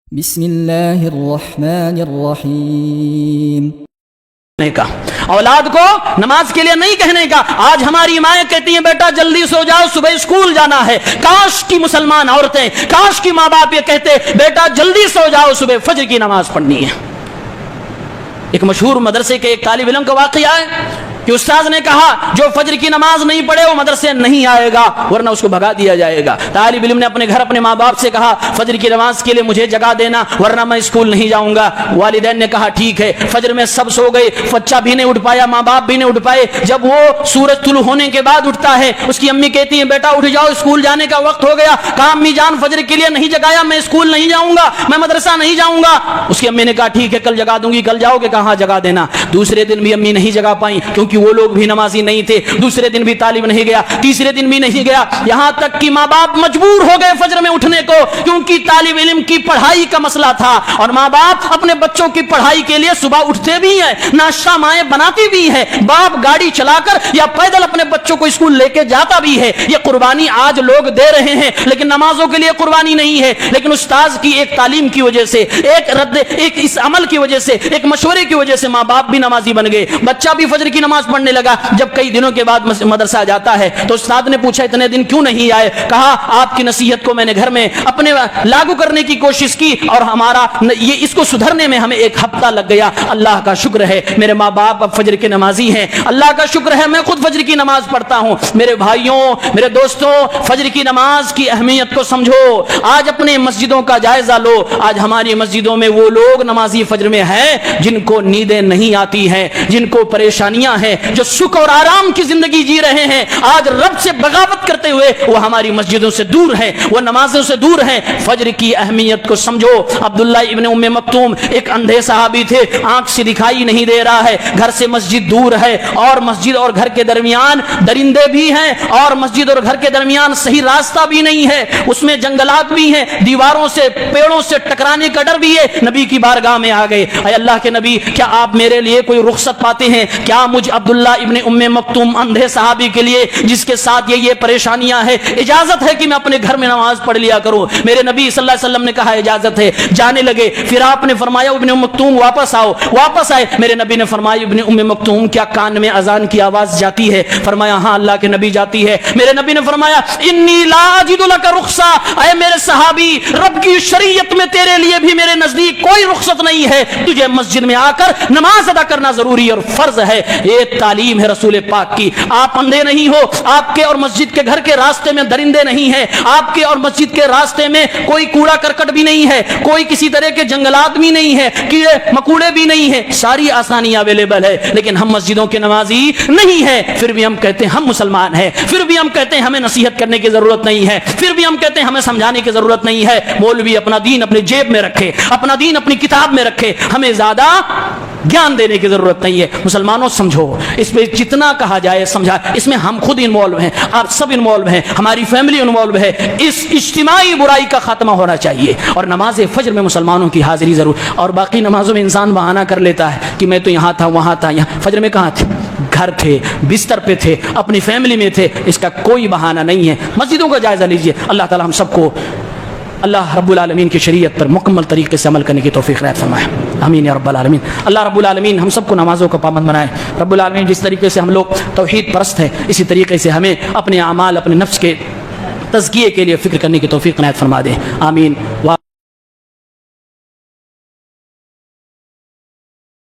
بسم اللہ الرحمن الرحیم. کا اولاد کو نماز کے لیے نہیں کہنے کا. آج ہماری مائیں کہتی ہیں بیٹا جلدی سو جاؤ صبح اسکول جانا ہے. کاش کی مسلمان عورتیں، کاش کی ماں باپ یہ کہتے بیٹا جلدی سو جاؤ صبح فجر کی نماز پڑھنی ہے. ایک مشہور مدرسے کے ایک طالب علم کا واقعہ ہے کہ استاذ نے کہا جو فجر کی نماز نہیں پڑھے وہ مدرسے نہیں آئے گا ورنہ اس کو بھگا دیا جائے گا. طالب علم نے اپنے گھر اپنے ماں باپ سے کہا فجر کی نماز کے لیے مجھے جگہ دینا ورنہ میں اسکول نہیں جاؤں گا. والدین نے کہا ٹھیک ہے. فجر میں سب سو گئے، بچہ بھی نہیں اٹھ پایا، ماں باپ بھی نہیں اٹھ پائے. جب وہ سورج طلوع ہونے کے بعد اٹھتا ہے اس کی امی کہتی ہیں بیٹا اٹھ جاؤ اسکول جانے کا وقت ہو گیا. کہا امی جان فجر کے لیے نہیں جگایا، میں اسکول نہیں جاؤں گا، میں مدرسہ نہیں جاؤں گا. اس کی امی نے کہا ٹھیک ہے کل جگا دوں گی. کل جاؤ گے؟ کہاں جگا دینا. دوسرے دن بھی امی نہیں جگا پائیں کیونکہ وہ لوگ بھی نمازی نہیں تھے. دوسرے دن بھی طالب نہیں گیا، تیسرے دن بھی نہیں گیا، یہاں تک کہ ماں باپ مجبور ہو گئے فجر میں اٹھنے کو کیونکہ طالب علم کی پڑھائی کا مسئلہ تھا. اور ماں باپ اپنے بچوں کی پڑھائی کے لیے صبح اٹھتے بھی ہیں، ناشتہ مائیں بناتی بھی ہیں، باپ گاڑی چلا کر یا پیدل اپنے بچوں کو اسکول لے کے جاتا بھی ہے. یہ قربانی آج لوگ دے رہے ہیں لیکن نمازوں کے لیے قربانی نہیں ہے. لیکن استاذ کی ایک تعلیم کی وجہ سے، ایک اس عمل کی وجہ سے، ایک مشورے کی وجہ سے ماں باپ بھی نمازی بن گئے، بچہ بھی فجر کی نماز پڑھنے لگا. جب کئی دنوں کے بعد مدرسہ جاتا ہے تو استاد نے پوچھا اتنے دن کیوں نہیں آئے؟ کہا آپ کی نصیحت کو میں نے گھر میں اپنے لاگو کرنے کی کوشش کی اور ہمارا یہ اس کو سدھرنے میں ہمیں ایک ہفتہ لگ گیا. اللہ کا شکر ہے میرے ماں باپ اب فجر کے نمازی ہیں. اللہ کا شکر ہے میں خود فجر کی نماز پڑھتا ہوں. میرے بھائیوں، میرے دوستوں، فجر کی نماز کی اہمیت کو سمجھو. آج اپنے مسجدوں کا جائزہ لو. آج ہماری مسجدوں میں وہ لوگ نمازی فجر میں ہیں جن کو نیندیں نہیں آتی ہیں، جن کو پریشانیاں ہیں، جو سکھ اور آرام کی زندگی جی رہے ہیں. آج رب سے بغاوت کرتے ہوئے وہ ہماری مسجدوں سے دور ہیں، وہ نمازوں سے دور ہیں. فجر کی اہمیت کو سمجھو. عبداللہ ابن ام مکتوم ایک اندھے صحابی تھے، آنکھ سے دکھائی نہیں دے رہا ہے، گھر سے مسجد دور ہے اور مسجد اور گھر کے درمیان درندے بھی ہیں اور مسجد اور گھر کے درمیان صحیح راستہ بھی نہیں ہے، اس میں جنگلات بھی ہیں، دیواروں سے پیڑوں سے ٹکرانے کا ڈر بھی ہے. نبی کی بارگاہ میں آ گئے، اے اللہ کے نبی کیا آپ میرے لیے کوئی رخصت پاتے ہیں؟ کیا مجھ عبداللہ ابن ام مکتوم اندھے صحابی کے لیے جس کے ساتھ یہ پریشانیاں ہیں اجازت ہے کہ میں اپنے گھر میں نماز پڑھ لیا کروں؟ میرے نبی صلی اللہ علیہ وسلم نے کہا اجازت ہے. جانے لگے، پھر آپ نے فرمایا ابن ام مکتوم واپس آؤ. واپس آئے، میرے نبی نے فرمایا ابن ام مکتوم کیا کان میں اذان کی آواز جاتی ہے؟ فرمایا ہاں اللہ کے نبی جاتی ہے. میرے نبی نے فرمایا انی لا اجد لک رخصہ، اے میرے صحابی رب کی شریعت میں تیرے لیے بھی میرے نزدیک کوئی رخصت نہیں ہے، تجھے مسجد میں آ کر نماز ادا کرنا ضروری اور فرض ہے. یہ تعلیم ہے رسول پاک کی. آپ اندھے نہیں ہو، آپ کے اور مسجد کے گھر کے راستے میں درندے نہیں ہیں، آپ کے اور مسجد کے راستے میں کوئی کوڑا کرکٹ بھی نہیں ہے، کوئی کسی طرح کے جنگلات بھی نہیں ہے، کیڑے مکوڑے بھی نہیں ہیں، ساری آسانیاں اویلیبل ہے. لیکن ہم مسجدوں کے نمازی نہیں ہیں، پھر بھی ہم کہتے ہیں ہم مسلمان ہیں، پھر بھی ہم کہتے ہیں ہمیں نصیحت کرنے کی ضرورت نہیں ہے، پھر بھی ہم کہتے ہیں ہمیں سمجھانے کی ضرورت نہیں ہے. مولوی اپنا دین اپنی جیب میں رکھے، اپنا دین اپنی کتاب میں رکھے، ہمیں زیادہ گیان دینے کی ضرورت نہیں ہے. مسلمانوں سمجھو، اس پہ جتنا کہا جائے سمجھا. اس میں ہم خود انوالو ہیں، آپ سب انوالو ہیں، ہماری فیملی انوالو ہے. اس اجتماعی برائی کا خاتمہ ہونا چاہیے اور نماز فجر میں مسلمانوں کی حاضری ضرور. اور باقی نمازوں میں انسان بہانہ کر لیتا ہے کہ میں تو یہاں تھا وہاں تھا. یہاں فجر میں کہاں تھے؟ گھر تھے، بستر پہ تھے، اپنی فیملی میں تھے. اس کا کوئی بہانہ نہیں ہے. مسجدوں کا جائزہ لیجئے. اللہ تعالی ہم سب کو اللہ رب العالمین کی شریعت پر مکمل طریقے سے عمل کرنے کی توفیق عنایت فرمائے. آمین یا رب العالمین. اللہ رب العالمین ہم سب کو نمازوں کا پابند بنائے. رب العالمین جس طریقے سے ہم لوگ توحید پرست ہیں اسی طریقے سے ہمیں اپنے اعمال، اپنے نفس کے تزکیے کے لیے فکر کرنے کی توفیق عنایت فرما دے. آمین.